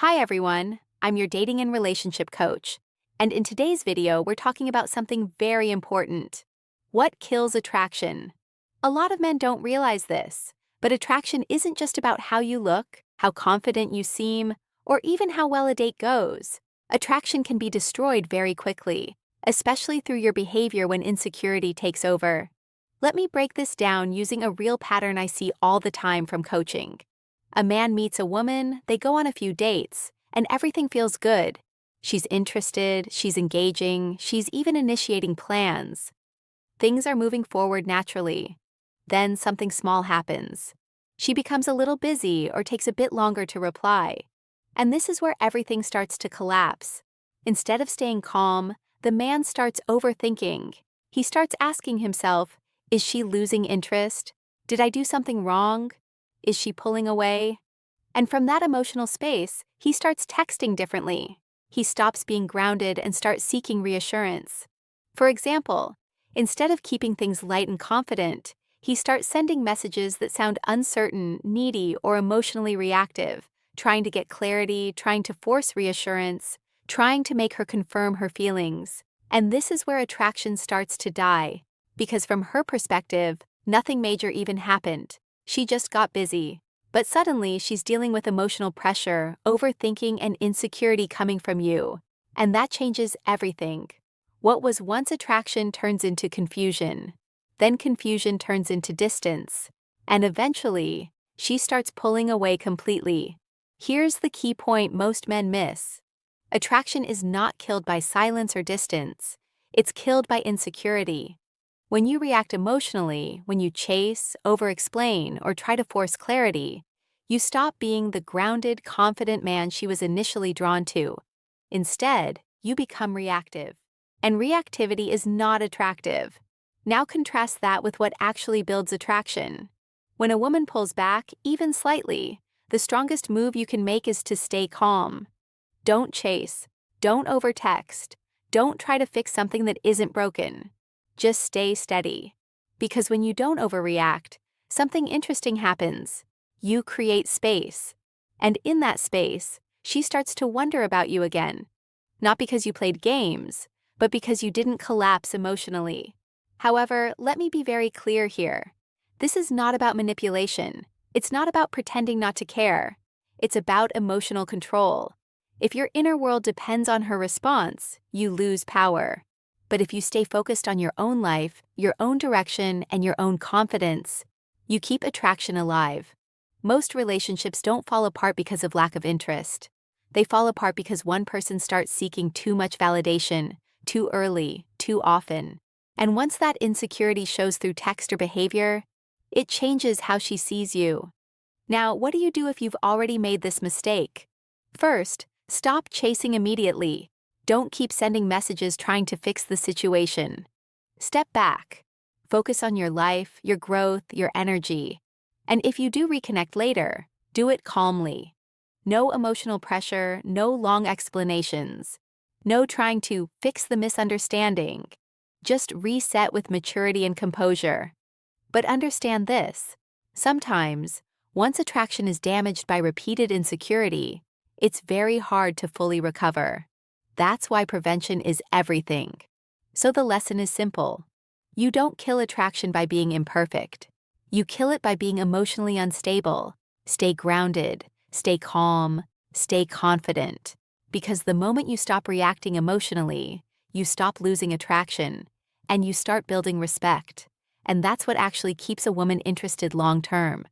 Hi everyone, I'm your dating and relationship coach, and in today's video we're talking about something very important. What kills attraction? A lot of men don't realize this, but attraction isn't just about how you look, how confident you seem, or even how well a date goes. Attraction can be destroyed very quickly, especially through your behavior when insecurity takes over. Let me break this down using a real pattern I see all the time from coaching. A man meets a woman, they go on a few dates, and everything feels good. She's interested, she's engaging, she's even initiating plans. Things are moving forward naturally. Then something small happens. She becomes a little busy or takes a bit longer to reply. And this is where everything starts to collapse. Instead of staying calm, the man starts overthinking. He starts asking himself, is she losing interest? Did I do something wrong? Is she pulling away? And from that emotional space, he starts texting differently. He stops being grounded and starts seeking reassurance. For example, instead of keeping things light and confident, he starts sending messages that sound uncertain, needy, or emotionally reactive, trying to get clarity, trying to force reassurance, trying to make her confirm her feelings. And this is where attraction starts to die, because from her perspective, nothing major even happened. She just got busy. But suddenly, she's dealing with emotional pressure, overthinking, and insecurity coming from you. And that changes everything. What was once attraction turns into confusion. Then confusion turns into distance. And eventually, she starts pulling away completely. Here's the key point most men miss. Attraction is not killed by silence or distance. It's killed by insecurity. When you react emotionally, when you chase, over-explain, or try to force clarity, you stop being the grounded, confident man she was initially drawn to. Instead, you become reactive. And reactivity is not attractive. Now contrast that with what actually builds attraction. When a woman pulls back, even slightly, the strongest move you can make is to stay calm. Don't chase. Don't overtext. Don't try to fix something that isn't broken. Just stay steady. Because when you don't overreact, something interesting happens. You create space. And in that space, she starts to wonder about you again. Not because you played games, but because you didn't collapse emotionally. However, let me be very clear here. This is not about manipulation. It's not about pretending not to care. It's about emotional control. If your inner world depends on her response, you lose power. But if you stay focused on your own life, your own direction, and your own confidence, you keep attraction alive. Most relationships don't fall apart because of lack of interest. They fall apart because one person starts seeking too much validation, too early, too often. And once that insecurity shows through text or behavior, it changes how she sees you. Now, what do you do if you've already made this mistake? First, stop chasing immediately. Don't keep sending messages trying to fix the situation. Step back. Focus on your life, your growth, your energy. And if you do reconnect later, do it calmly. No emotional pressure, no long explanations. No trying to fix the misunderstanding. Just reset with maturity and composure. But understand this. Sometimes, once attraction is damaged by repeated insecurity, it's very hard to fully recover. That's why prevention is everything. So the lesson is simple. You don't kill attraction by being imperfect. You kill it by being emotionally unstable. Stay grounded, stay calm, stay confident. Because the moment you stop reacting emotionally, you stop losing attraction, and you start building respect. And that's what actually keeps a woman interested long term.